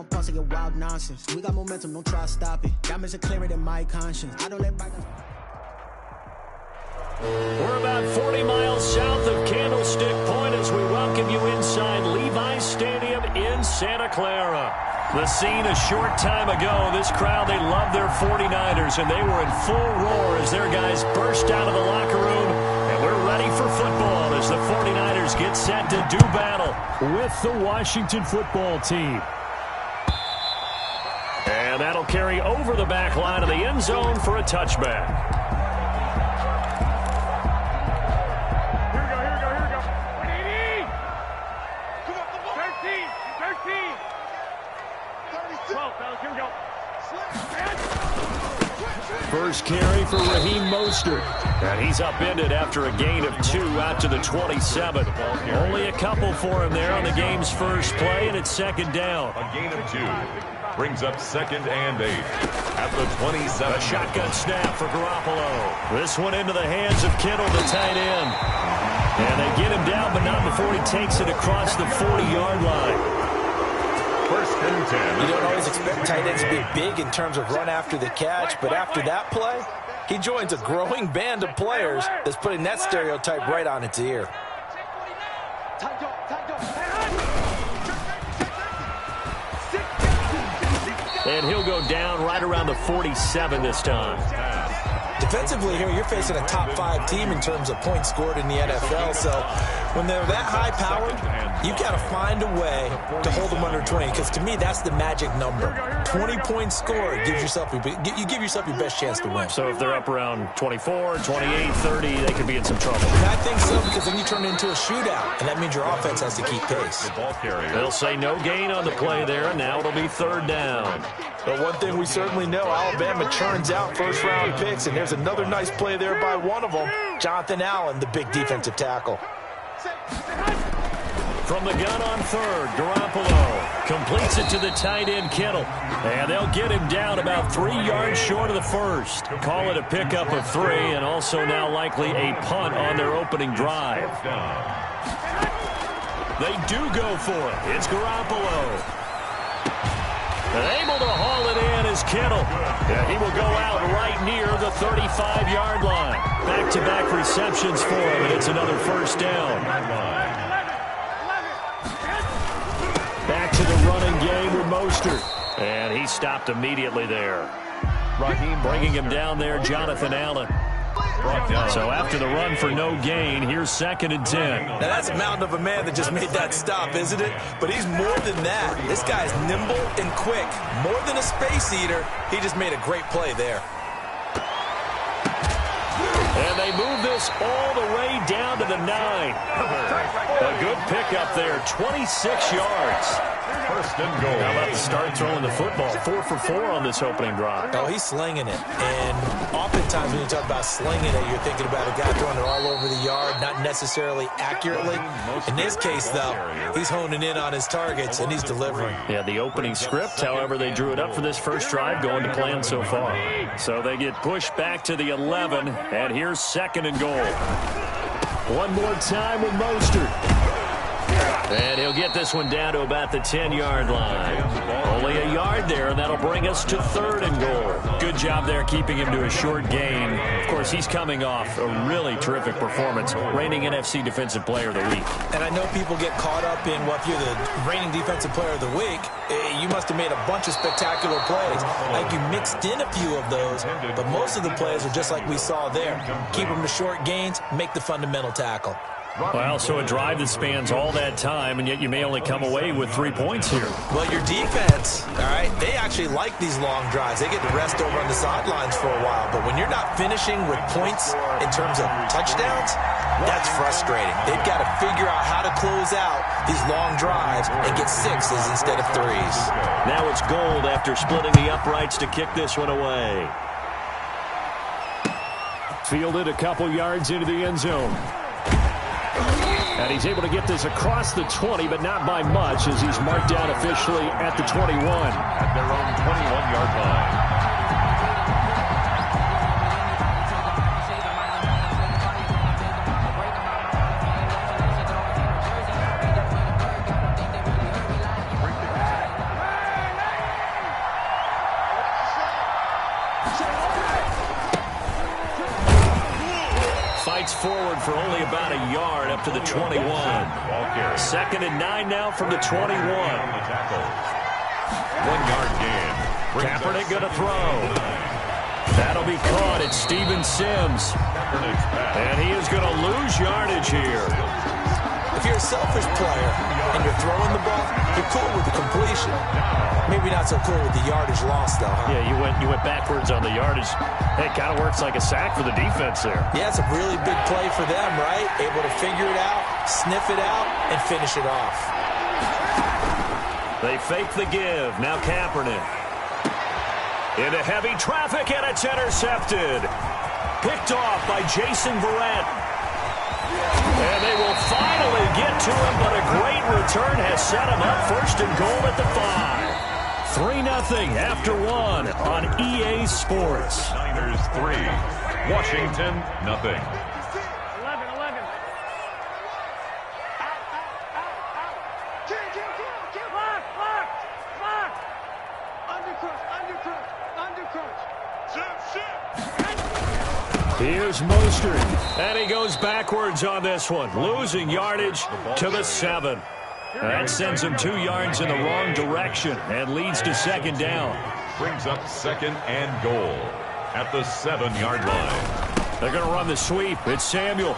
on pause to get wild nonsense. We got momentum, don't try to stop it. Diamonds are clearer than my conscience. I don't let bygones. We're about 40 miles south of Candlestick Point as we welcome you inside Levi's Stadium in Santa Clara. The scene a short time ago, this crowd, they love their 49ers, and they were in full roar as their guys burst out of the locker room. And we're ready for football as the 49ers get set to do battle with the Washington football team. And that'll carry over the back line of the end zone for a touchback. First carry for Raheem Mostert. And he's upended after a gain of 2 out to the 27. Only a couple for him there on the game's first play, and it's second down. A gain of 2 brings up 2nd and 8 at the 27. A shotgun snap for Garoppolo. This one into the hands of Kittle, the tight end. And they get him down, but not before he takes it across the 40-yard line. First and 10. You don't always expect tight ends to be big in terms of run after the catch, but after that play, he joins a growing band of players that's putting that stereotype right on its ear. And he'll go down right around the 47 this time. Defensively here, you're facing a top 5 team in terms of points scored in the NFL, so when they're that high-powered, you've got to find a way to hold them under 20, because to me, that's the magic number. 20 points scored, you give yourself your best chance to win. So if they're up around 24, 28, 30, they could be in some trouble. And I think so, because then you turn it into a shootout, and that means your offense has to keep pace. They'll say no gain on the play there, and now it'll be 3rd down. But one thing we certainly know, Alabama churns out first-round picks, and there's another nice play there by one of them, Jonathan Allen, the big defensive tackle. From the gun on 3rd, Garoppolo completes it to the tight end, Kittle. And they'll get him down about 3 yards short of the first. Call it a pickup of 3, and also now likely a punt on their opening drive. They do go for it. It's Garoppolo. And able to haul it in is Kittle. And he will go out right near the 35-yard line. Back-to-back receptions for him, and it's another first down. Back to the running game with Mostert. And he stopped immediately there. Bringing him down there, Jonathan Allen. So after the run for no gain, here's 2nd and 10. Now that's a mountain of a man that just made that stop, isn't it? But he's more than that. This guy's nimble and quick. More than a space eater, he just made a great play there. And they move this all the way down to the 9. A good pickup there, 26 yards. First and goal. How about to start throwing the football? 4 for 4 on this opening drive. Oh, he's slinging it. And oftentimes when you talk about slinging it, you're thinking about a guy throwing it all over the yard, not necessarily accurately. In this case, though, he's honing in on his targets, and he's delivering. Yeah, the opening script, however, they drew it up for this first drive, going to plan so far. So they get pushed back to the 11, and here's 2nd and goal. One more time with Mostert. And he'll get this one down to about the 10-yard line. Only a yard there, and that'll bring us to 3rd and goal. Good job there keeping him to a short gain. Of course, he's coming off a really terrific performance, reigning NFC Defensive Player of the Week. And I know people get caught up in, well, if you're the reigning Defensive Player of the Week, you must have made a bunch of spectacular plays. Like you mixed in a few of those, but most of the plays are just like we saw there. Keep them to short gains, make the fundamental tackle. Well, so a drive that spans all that time, and yet you may only come away with 3 points here. Well, your defense, all right, they actually like these long drives. They get to rest over on the sidelines for a while. But when you're not finishing with points in terms of touchdowns, that's frustrating. They've got to figure out how to close out these long drives and get 6s instead of 3s. Now it's Gold after splitting the uprights to kick this one away. Fielded a couple yards into the end zone. And he's able to get this across the 20, but not by much, as he's marked down officially at the 21. At their own 21-yard line. fights forward for only about a yard up to the 21. 2nd and 9 now from the 21. 1 yard gain. Kaepernick going to throw. That'll be caught. It's Steven Sims. And he is going to lose yardage here. If you're a selfish player and you're throwing the ball, you're cool with the completion. Maybe not so cool with the yardage loss, though, huh? Yeah, you went backwards on the yardage. It kind of works like a sack for the defense there. Yeah, it's a really big play for them, right? Able to figure it out, sniff it out, and finish it off. They fake the give. Now Kaepernick. Into heavy traffic, and it's intercepted. Picked off by Jason Verrett. And they will finally get to him, but a great return has set him up 1st and goal at the 5. 3-0 after 1 on EA Sports. Niners 3, Washington nothing. 11. Undercrunch. Here's Mostert, and he goes backwards on this one, losing yardage to the 7. That sends him 2 yards in the wrong direction and leads to 2nd down. Brings up 2nd and goal at the 7-yard line. They're going to run the sweep. It's Samuel.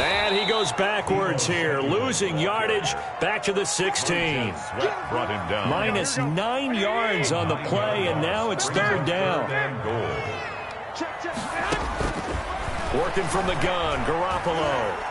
And he goes backwards here, losing yardage back to the 16. Brought him down. Minus 9 yards on the play, and now it's 3rd down. And goal. Working from the gun, Garoppolo.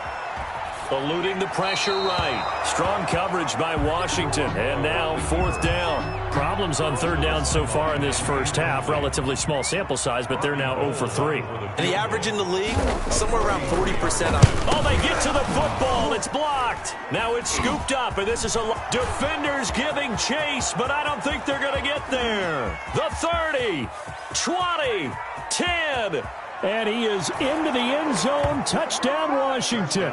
Eluding the pressure right. Strong coverage by Washington. And now 4th down. Problems on 3rd down so far in this first half. Relatively small sample size, but they're now 0 for 3. And the average in the league, somewhere around 40% on. Oh, they get to the football. It's blocked. Now it's scooped up, and this is a defenders giving chase, but I don't think they're going to get there. The 30, 20, 10. And he is into the end zone. Touchdown, Washington.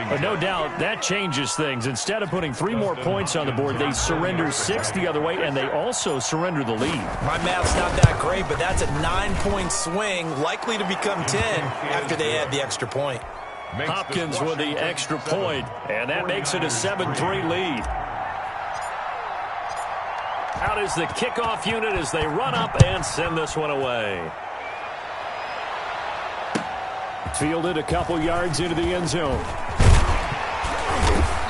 But no doubt that changes things. Instead of putting 3 more points on the board, they surrender 6 the other way, and they also surrender the lead. My math's not that great, but that's a 9-point swing, likely to become 10 after they add the extra point. Hopkins with the extra point, and that makes it a 7-3 lead. Out is the kickoff unit as they run up and send this one away. Fielded a couple yards into the end zone.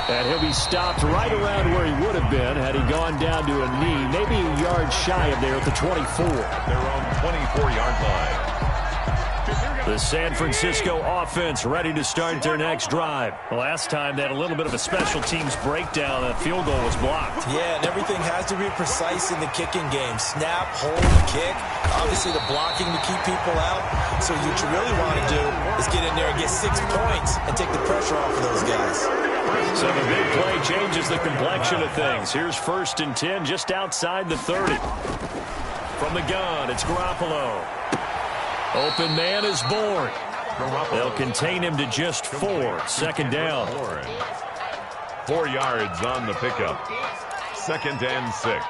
And he'll be stopped right around where he would have been had he gone down to a knee, maybe a yard shy of there at the 24. At their own 24-yard line. The San Francisco offense ready to start their next drive. Last time they had a little bit of a special teams breakdown. That field goal was blocked. Yeah, and everything has to be precise in the kicking game. Snap, hold, kick. Obviously the blocking to keep people out. So what you really want to do is get in there and get 6 points and take the pressure off of those guys. So the big play changes the complexion of things. Here's 1st and 10 just outside the 30. From the gun, it's Garoppolo. Open man is born. They'll contain him to just 4. 2nd down. 4 yards on the pickup. 2nd and 6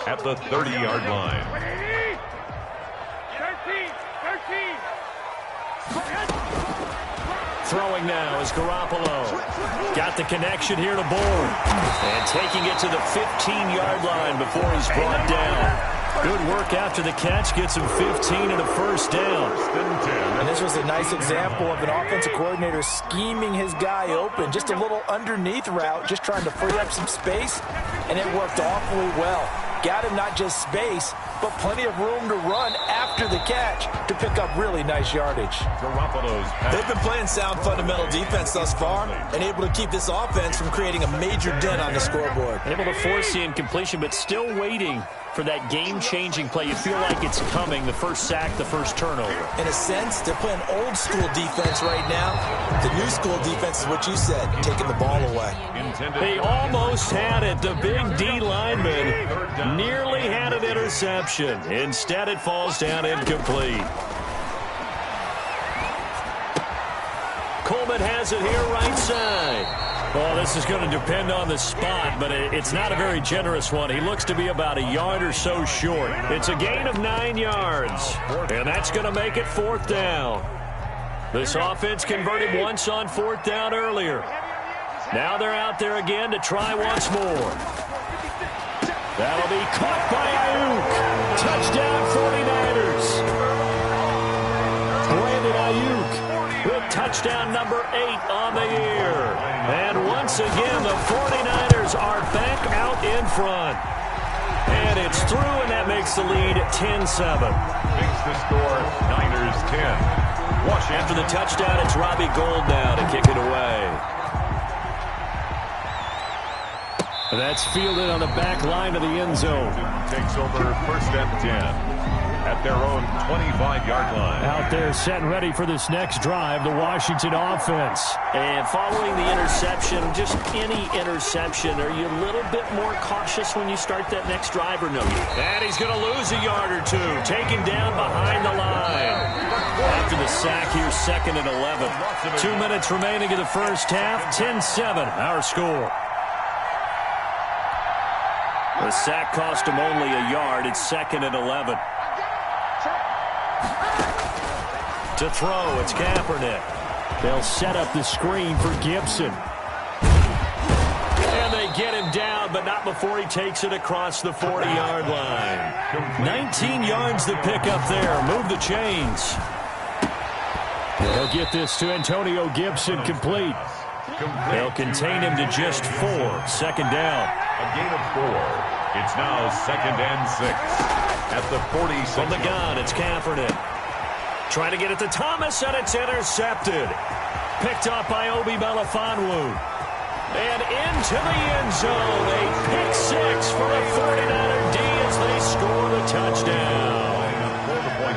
at the 30-yard line. 13. Throwing now is Garoppolo. Got the connection here to Bourne. And taking it to the 15-yard line before he's brought down. Good work after the catch. Gets him 15 and a 1st down. And this was a nice example of an offensive coordinator scheming his guy open. Just a little underneath route, just trying to free up some space. And it worked awfully well. Got him not just space, but plenty of room to run after the catch to pick up really nice yardage. They've been playing sound fundamental defense thus far and able to keep this offense from creating a major dent on the scoreboard. Able to force the incompletion, but still waiting for that game-changing play. You feel like it's coming, the first sack, the first turnover. In a sense, they're playing old-school defense right now. The new school defense is what you said, taking the ball away. They almost had it. The big D lineman nearly had an interception. Instead, it falls down incomplete. Coleman has it here right side. Well, this is going to depend on the spot, but it's not a very generous one. He looks to be about a yard or so short. It's a gain of 9 yards, and that's going to make it 4th down. This offense converted once on 4th down earlier. Now they're out there again to try once more. That'll be caught by Ayuk. Touchdown 49ers. Brandon Ayuk with touchdown number 8 on the year. And once again, the 49ers are back out in front. And it's through, and that makes the lead 10-7. Makes the score Niners 10. Washington. After the touchdown, it's Robbie Gould now to kick it away. That's fielded on the back line of the end zone. Takes over 1st and 10 at their own 25-yard line. Out there set and ready for this next drive, the Washington offense. And following the interception, just any interception, are you a little bit more cautious when you start that next drive or no? And he's going to lose a yard or two, taken down behind the line. After the sack here, 2nd and 11. 2 minutes remaining in the first half, 10-7, our score. The sack cost him only a yard. It's 2nd and 11. To throw, it's Kaepernick. They'll set up the screen for Gibson. And they get him down, but not before he takes it across the 40-yard line. 19 yards to pick up there. Move the chains. They'll get this to Antonio Gibson complete. They'll contain him to just 4. 2nd down. A gain of 4. It's now 2nd and 6 at the 46. From the gun, it's Kaepernick. Trying to get it to Thomas, and it's intercepted. Picked up by Obi Melifonwu. And into the end zone. A pick 6 for a 49er D as they score the touchdown.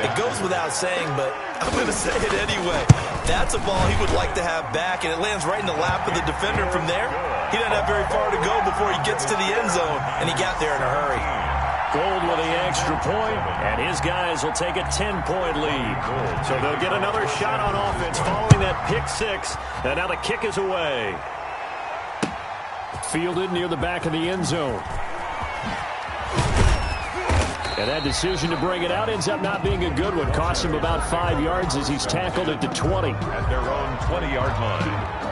It goes without saying, but I'm going to say it anyway. That's a ball he would like to have back, and it lands right in the lap of the defender from there. He doesn't have very far to go before he gets to the end zone, and he got there in a hurry. Gould with the extra point, and his guys will take a 10-point lead. So they'll get another shot on offense following that pick 6, and now the kick is away. Fielded near the back of the end zone. And that decision to bring it out ends up not being a good one. Costs him about 5 yards as he's tackled at the 20. At their own 20-yard line.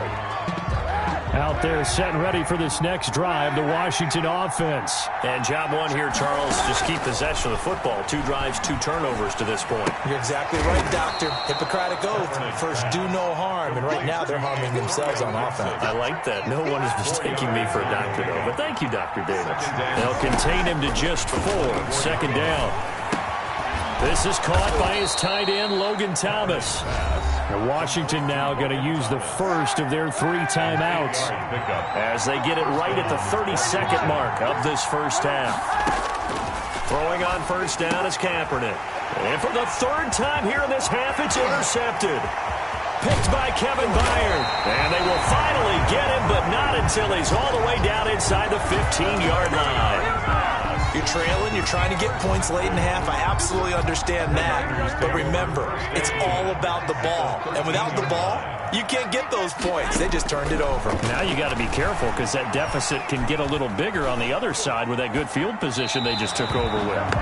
Out there set and ready for this next drive, the Washington offense. And job 1 here, Charles, just keep possession of the football. 2 drives, 2 turnovers to this point. You're exactly right, Doctor. Hippocratic oath. First, do no harm. And right now, they're harming themselves on offense. I like that. No one is mistaking me for a doctor, though. But thank you, Dr. Davis. They'll contain him to just 4. 2nd down. This is caught by his tight end, Logan Thomas. And Washington now going to use the first of their 3 timeouts as they get it right at the 32nd mark of this first half. Throwing on 1st down is Kaepernick. And for the 3rd time here in this half, it's intercepted. Picked by Kevin Byard. And they will finally get him, but not until he's all the way down inside the 15-yard line. You're trailing, you're trying to get points late in the half. I absolutely understand that. But remember, it's all about the ball. And without the ball, you can't get those points. They just turned it over. Now you got to be careful because that deficit can get a little bigger on the other side with that good field position they just took over with.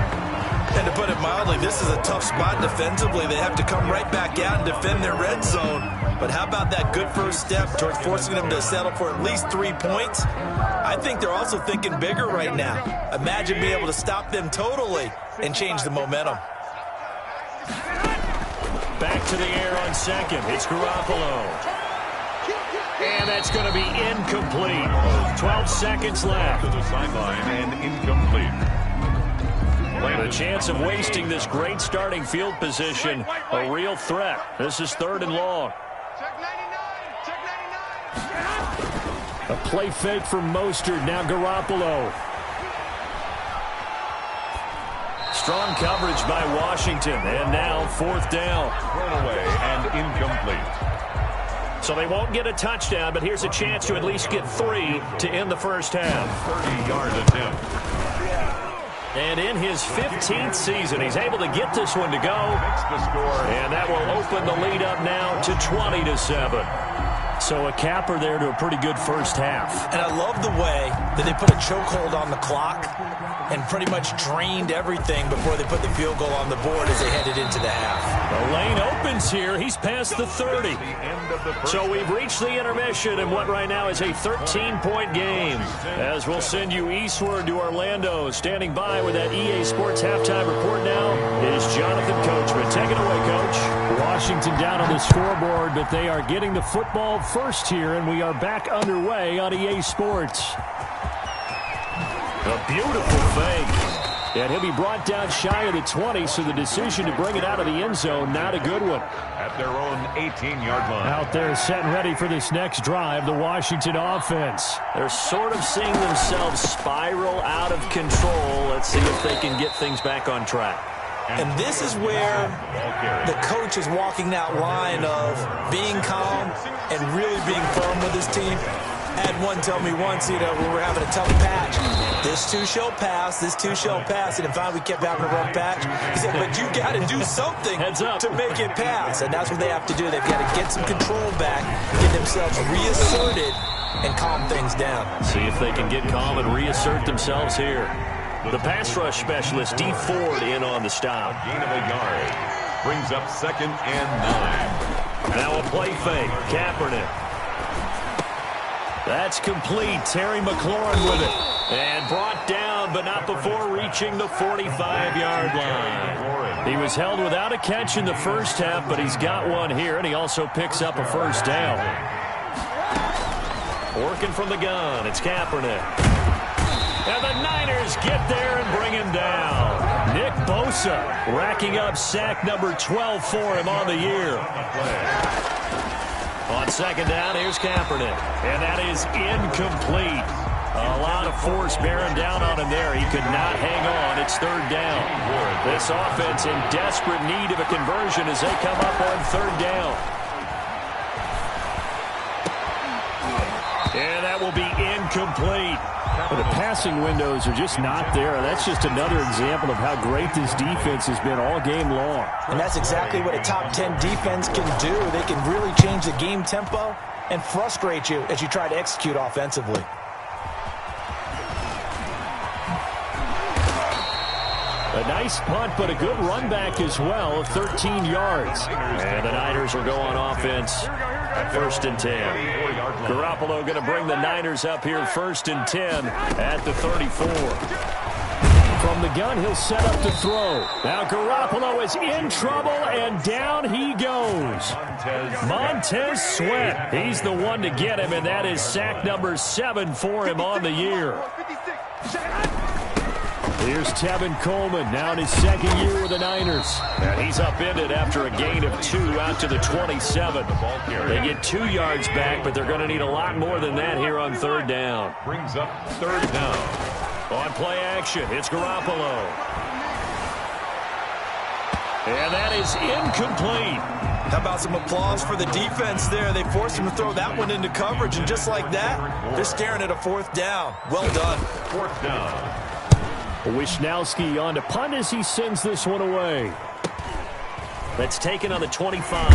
And to put it mildly, this is a tough spot defensively. They have to come right back out and defend their red zone. But how about that good first step towards forcing them to settle for at least 3 points? I think they're also thinking bigger right now. Imagine being able to stop them totally and change the momentum. Back to the air on 2nd. It's Garoppolo. And that's going to be incomplete. 12 seconds left. To the sideline and incomplete. The chance of wasting this great starting field position, a real threat. This is 3rd and long. A play fake from Mostert, now Garoppolo. Strong coverage by Washington, and now 4th down. Thrown away and incomplete. So they won't get a touchdown, but here's a chance to at least get 3 to end the first half. 30-yard attempt. And in his 15th season, he's able to get this one to go. Makes the score. And that will open the lead up now to 20-7. So a capper there to a pretty good first half. And I love the way that they put a chokehold on the clock and pretty much drained everything before they put the field goal on the board as they headed into the half. The lane opens here. He's past the 30. So we've reached the intermission in what right now is a 13-point game. As we'll send you eastward to Orlando. Standing by with that EA Sports halftime report now is Jonathan Coachman. Take it away, Coach. Washington down on the scoreboard, but they are getting the football first here, and we are back underway on EA Sports. A beautiful fake. And he'll be brought down shy of the 20, so the decision to bring it out of the end zone, not a good one. At their own 18-yard line. Out there setting ready for this next drive, the Washington offense. They're sort of seeing themselves spiral out of control. Let's see if they can get things back on track. And this is where the coach is walking that line of being calm and really being firm with his team. I had one tell me once, we were having a tough patch. This too shall pass, this too shall pass. And finally we kept having a rough patch. He said, but you got to do something to make it pass. And that's what they have to do. They've got to get some control back, get themselves reasserted, and calm things down. See if they can get calm and reassert themselves here. The pass rush specialist, D. Ford, in on the stop. Gain of a yard. Brings up 2nd and 9. Now a play fake. Kaepernick. That's complete. Terry McLaurin with it. And brought down, but not before reaching the 45-yard line. He was held without a catch in the first half, but he's got one here, and he also picks up a first down. Working from the gun, it's Kaepernick. And the Niners get there and bring him down. Nick Bosa racking up sack number 12 for him on the year. On second down, here's Kaepernick. And that is incomplete. A lot of force bearing down on him there. He could not hang on. It's third down. This offense in desperate need of a conversion as they come up on third down. And that will be incomplete. The passing windows are just not there. That's just another example of how great this defense has been all game long. And that's exactly what a top 10 defense can do. They can really change the game tempo and frustrate you as you try to execute offensively. A nice punt, but a good run back as well of 13 yards. And the Niners will go on offense at 1st and 10. Garoppolo going to bring the Niners up here 1st and 10 at the 34. From the gun, he'll set up to throw. Now Garoppolo is in trouble, and down he goes. Montez Sweat. He's the one to get him, and that is sack number 7 for him on the year. Here's Tevin Coleman, now in his second year with the Niners. And he's upended after a gain of 2 out to the 27. They get 2 yards back, but they're going to need a lot more than that here on third down. Brings up 3rd down. On play action, it's Garoppolo. And that is incomplete. How about some applause for the defense there? They forced him to throw that one into coverage, and just like that, they're staring at a 4th down. Well done. 4th down. Wisnowski on to punt as he sends this one away. That's taken on the 25.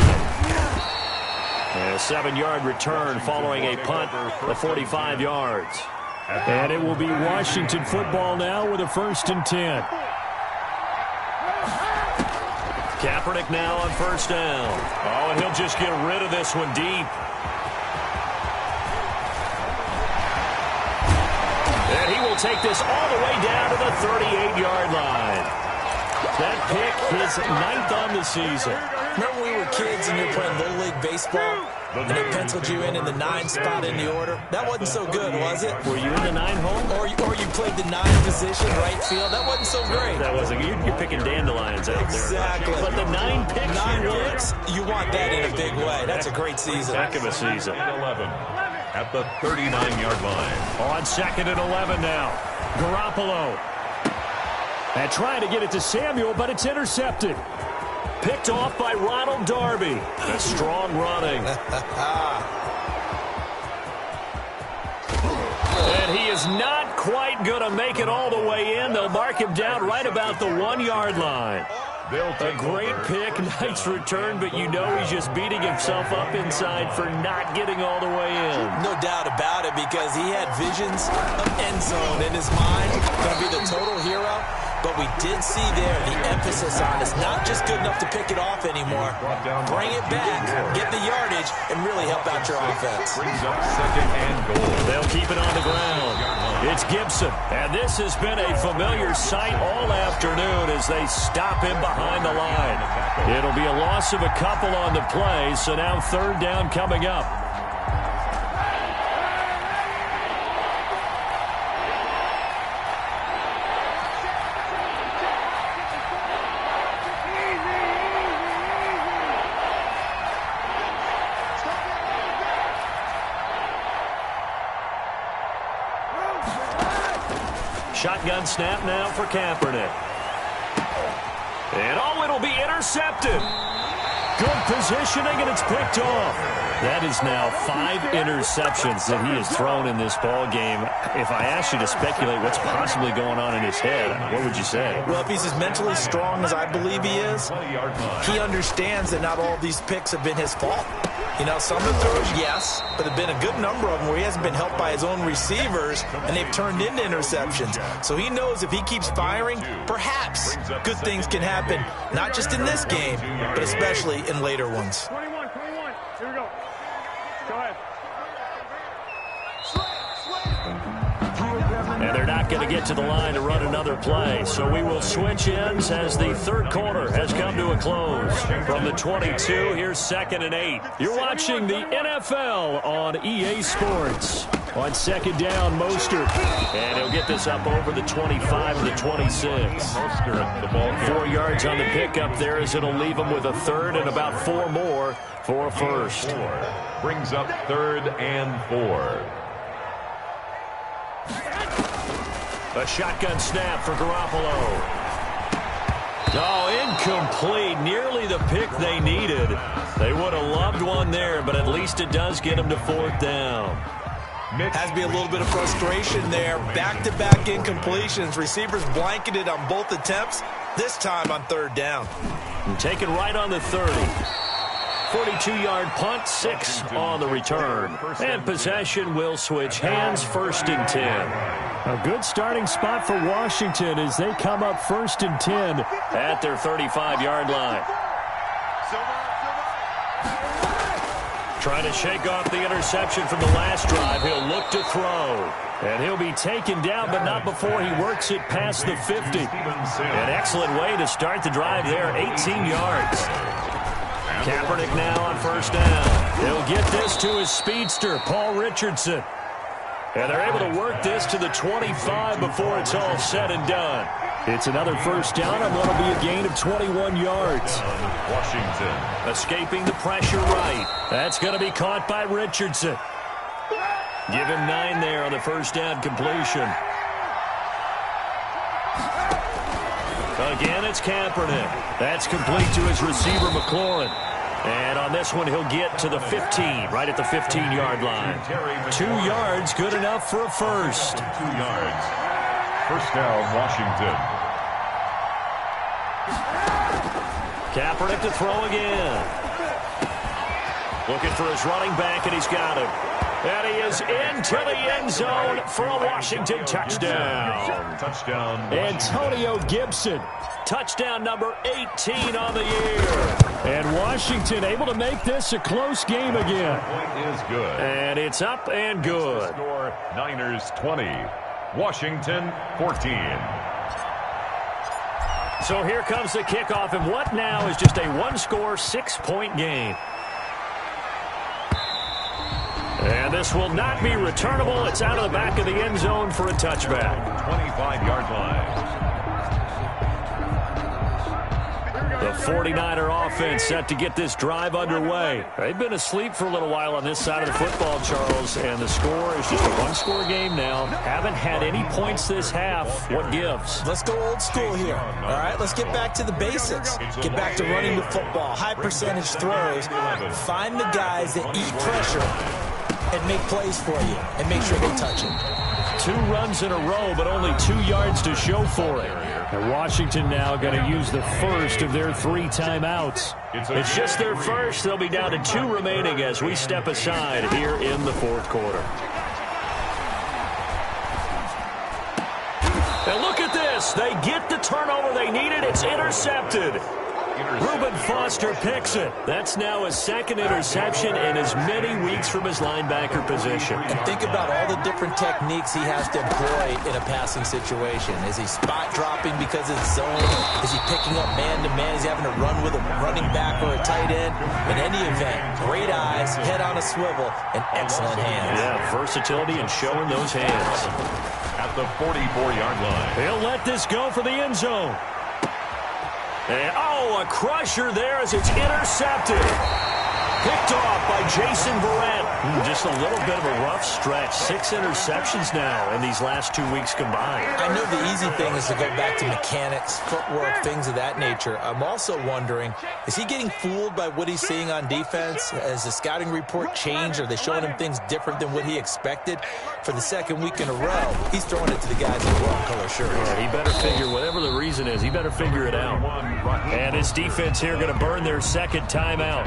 And a 7-yard return following a punt of 45 yards. And it will be Washington football now with a 1st and 10. Kaepernick now on 1st down. Oh, and he'll just get rid of this one deep. And he will take this all the way down to the 38-yard line. That pick, his 9th on the season. Remember when we were kids and you were playing Little League Baseball? And they penciled you in the 9 spot in the order? That wasn't so good, was it? Were you in the 9 hole? Or you played the 9 position, right field? That wasn't so great. That wasn't. You're picking dandelions out there. Exactly. But the 9 picks 9 picks, you want that in a big way. That's a great season. Heck of a season. 11 at the 39-yard line. On 2nd and 11 now. Garoppolo. And trying to get it to Samuel, but it's intercepted. Picked off by Ronald Darby. A strong running. And he is not quite going to make it all the way in. They'll mark him down right about the 1-yard line. A great pick, nice return, but you know he's just beating himself up inside for not getting all the way in. No doubt about it, because he had visions of end zone in his mind. Going to be the total hero. But we did see there the emphasis on it's not just good enough to pick it off anymore. Bring it back, get the yardage, and really help out your offense. Brings up second and goal. They'll keep it on the ground. It's Gibson, and this has been a familiar sight all afternoon as they stop him behind the line. It'll be a loss of a couple on the play, so now third down coming up. Shotgun snap now for Kaepernick. And it'll be intercepted. Good positioning, and it's picked off. That is now 5 interceptions that he has thrown in this ball game. If I asked you to speculate what's possibly going on in his head, what would you say? Well, if he's as mentally strong as I believe he is, he understands that not all of these picks have been his fault. You know, some of the throws, yes, but there have been a good number of them where he hasn't been helped by his own receivers, and they've turned into interceptions. So he knows if he keeps firing, perhaps good things can happen, not just in this game, but especially in later ones. 21. Here we go. Go ahead. And they're not going to get to the line to run another play. So we will switch ends as the third quarter has come to a close. From the 22, here's 2nd and 8. You're watching the NFL on EA Sports. On 2nd down, Mostert. And he'll get this up over the 25 to the 26. 4 yards on the pickup there as it'll leave him with a third and about 4 more for a first. Brings up 3rd and 4. A shotgun snap for Garoppolo. Oh, incomplete. Nearly the pick they needed. They would have loved one there, but at least it does get them to 4th down. Has to be a little bit of frustration there. Back-to-back incompletions. Receivers blanketed on both attempts, this time on 3rd down. And taken right on the 30. 42-yard punt, 6 on the return. And possession will switch hands, 1st and 10. A good starting spot for Washington as they come up 1st and 10 at their 35-yard line. Trying to shake off the interception from the last drive. He'll look to throw. And he'll be taken down, but not before he works it past the 50. An excellent way to start the drive there, 18 yards. Kaepernick now on 1st down. He'll get this to his speedster, Paul Richardson. And they're able to work this to the 25 before it's all said and done. It's another 1st down, and that'll be a gain of 21 yards. Washington. Escaping the pressure right. That's going to be caught by Richardson. Give him 9 there on the 1st down completion. Again, it's Kaepernick. That's complete to his receiver, McLaurin. And on this one, he'll get to the 15, right at the 15-yard line. 2 yards, good enough for a first. 2 yards. 1st down, Washington. Kaepernick to throw again. Looking for his running back, and he's got him. And he is into the end zone for a Washington touchdown. Touchdown, Antonio Gibson. Touchdown number 18 on the year. And Washington able to make this a close game again. Point is good. And it's up and good. Score, Niners 20. Washington 14. So here comes the kickoff, and what now is just a one-score, 6-point game. And this will not be returnable. It's out of the back of the end zone for a touchback. 25-yard line. The 49er offense set to get this drive underway. They've been asleep for a little while on this side of the football, Charles, and the score is just a one-score game now. Haven't had any points this half. What gives? Let's go old school here. All right, let's get back to the basics. Get back to running the football, high percentage throws. Find the guys that eat pressure and make plays for you and make sure they touch it. 2 runs in a row, but only 2 yards to show for it. And Washington now going to use the first of their 3 timeouts. It's just their first. They'll be down to 2 remaining as we step aside here in the 4th quarter. And look at this. They get the turnover they needed. It's intercepted. Reuben Foster picks it. That's now his 2nd interception in as many weeks from his linebacker position. And think about all the different techniques he has to employ in a passing situation. Is he spot dropping because it's zone? Is he picking up man-to-man? Is he having to run with a running back or a tight end? In any event, great eyes, head on a swivel, and excellent hands. Yeah, versatility and showing those hands. At the 44-yard line. He'll let this go for the end zone. And, a crusher there as it's intercepted. Picked off by Jason Verrett. Just a little bit of a rough stretch. 6 interceptions now in these last 2 weeks combined. I know the easy thing is to go back to mechanics, footwork, things of that nature. I'm also wondering, is he getting fooled by what he's seeing on defense? Has the scouting report changed? Are they showing him things different than what he expected? For the 2nd week in a row, he's throwing it to the guys in the wrong color shirts. Yeah, he better figure, whatever the reason is, he better figure it out. And his defense here going to burn their 2nd timeout.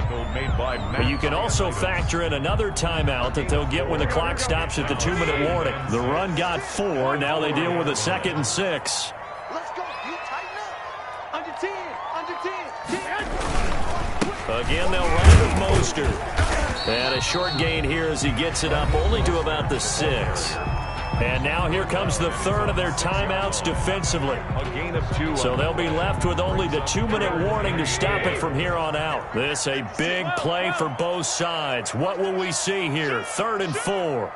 But you can also factor in another timeout that they'll get when the clock stops at the 2-minute warning. The run got 4. Now they deal with a 2nd and 6. Let's go. You tighten up. Under 10. Under 10. Again, they'll run with Mostert. And a short gain here as he gets it up only to about the 6. And now here comes the 3rd of their timeouts defensively. A gain of 2. So they'll be left with only the 2-minute warning to stop it from here on out. This a big play for both sides. What will we see here? 3rd and 4.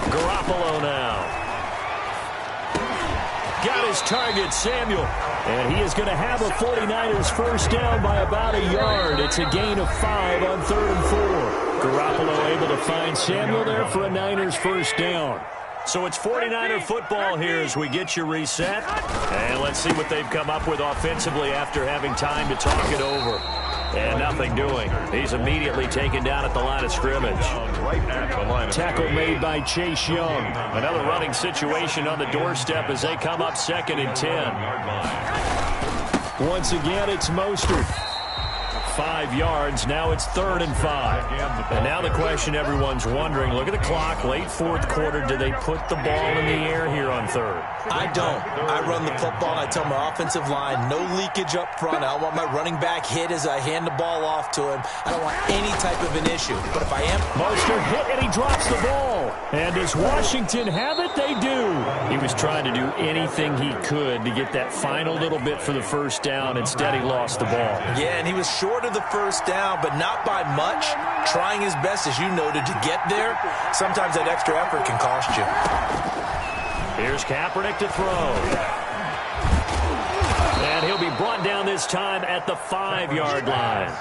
Garoppolo now. Got his target, Samuel. And he is going to have a 49ers first down by about a yard. It's a gain of 5 on 3rd and 4. Garoppolo able to find Samuel there for a Niners first down. So it's 49er football here as we get you reset. And let's see what they've come up with offensively after having time to talk it over. And nothing doing. He's immediately taken down at the line of scrimmage. Tackle made by Chase Young. Another running situation on the doorstep as they come up 2nd and 10. Once again, it's Mostert. 5 yards. Now it's 3rd and 5. And now the question everyone's wondering, look at the clock, late 4th quarter. Do they put the ball in the air here on 3rd? I don't. I run the football, and I tell my offensive line, no leakage up front. I don't want my running back hit as I hand the ball off to him. I don't want any type of an issue. But if I am... Mostert hit, and he drops the ball. And does Washington have it? They do. He was trying to do anything he could to get that final little bit for the first down. Instead, he lost the ball. Yeah, and he was short of the first down, but not by much. Trying his best, as you noted, to get there. Sometimes that extra effort can cost you. Here's Kaepernick to throw. And he'll be brought down this time at the 5-yard line.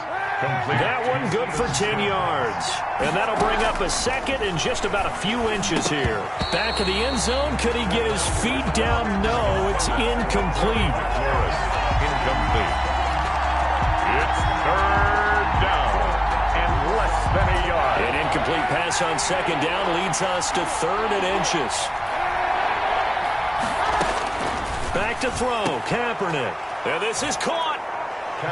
That one good for 10 yards. And that'll bring up a 2nd and just about a few inches here. Back of the end zone. Could he get his feet down? No, it's incomplete. Incomplete. It's 3rd down and less than a yard. An incomplete pass on 2nd down leads us to 3rd and inches. Back to throw. Kaepernick. And this is caught.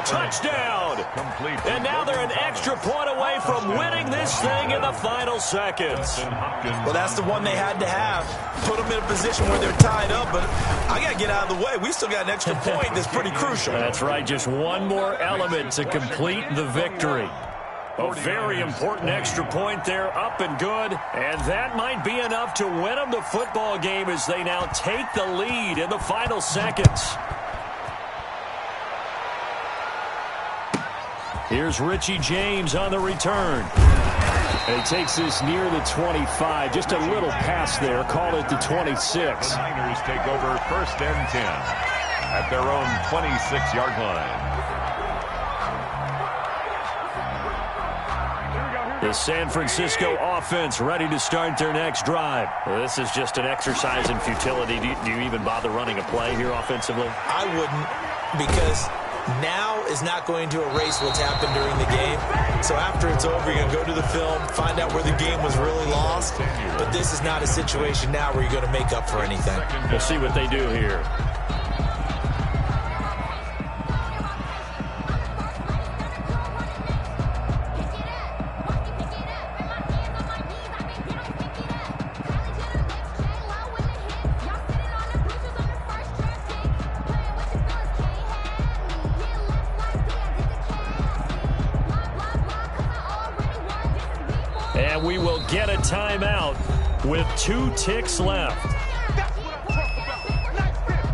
Touchdown. Complete. And now they're an extra point away from winning this thing in the final seconds. Well, that's the one they had to have. Put them in a position where they're tied up, but I got to get out of the way. We still got an extra point that's pretty crucial. That's right. Just one more element to complete the victory. A very important extra point there, up and good. And that might be enough to win them the football game as they now take the lead in the final seconds. Here's Richie James on the return. And he takes this near the 25. Just a little pass there. Call it the 26. The Niners take over 1st and 10 at their own 26-yard line. The San Francisco offense ready to start their next drive. Well, this is just an exercise in futility. Do you even bother running a play here offensively? I wouldn't, because now is not going to erase what's happened during the game. So after it's over, you're going to go to the film, find out where the game was really lost. But this is not a situation now where you're going to make up for anything. We'll see what they do here. And we will get a timeout with 2 ticks left. That's what I'm talking about. Nice hit,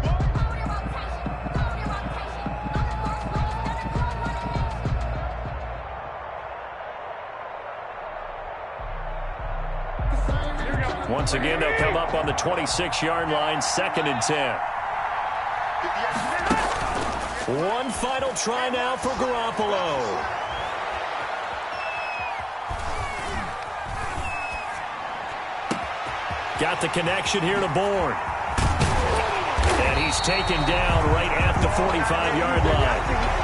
boy. Once again, they'll come up on the 26-yard line, 2nd and 10. One final try now for Garoppolo. Got the connection here to Bourne. And he's taken down right at the 45-yard line.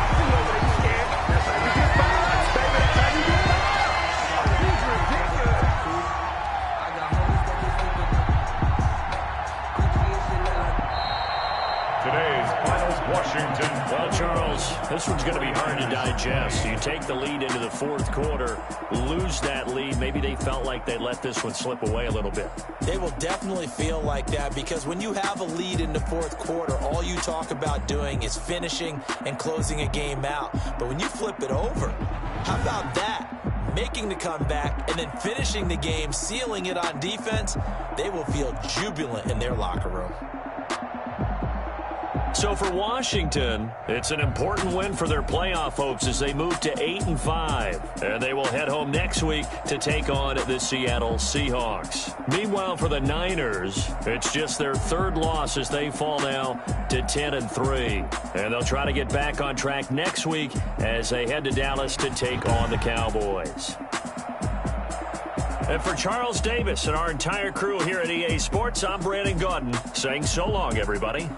Today's finals, Washington. Well, Charles, this one's going to be hard to digest. You take the lead into the 4th quarter, lose that lead. Maybe they felt like they let this one slip away a little bit. They will definitely feel like that because when you have a lead in the 4th quarter, all you talk about doing is finishing and closing a game out. But when you flip it over, how about that? Making the comeback and then finishing the game, sealing it on defense, they will feel jubilant in their locker room. So for Washington, it's an important win for their playoff hopes as they move to 8-5. And they will head home next week to take on the Seattle Seahawks. Meanwhile, for the Niners, it's just their 3rd loss as they fall now to 10-3. And they'll try to get back on track next week as they head to Dallas to take on the Cowboys. And for Charles Davis and our entire crew here at EA Sports, I'm Brandon Gaudin saying so long, everybody.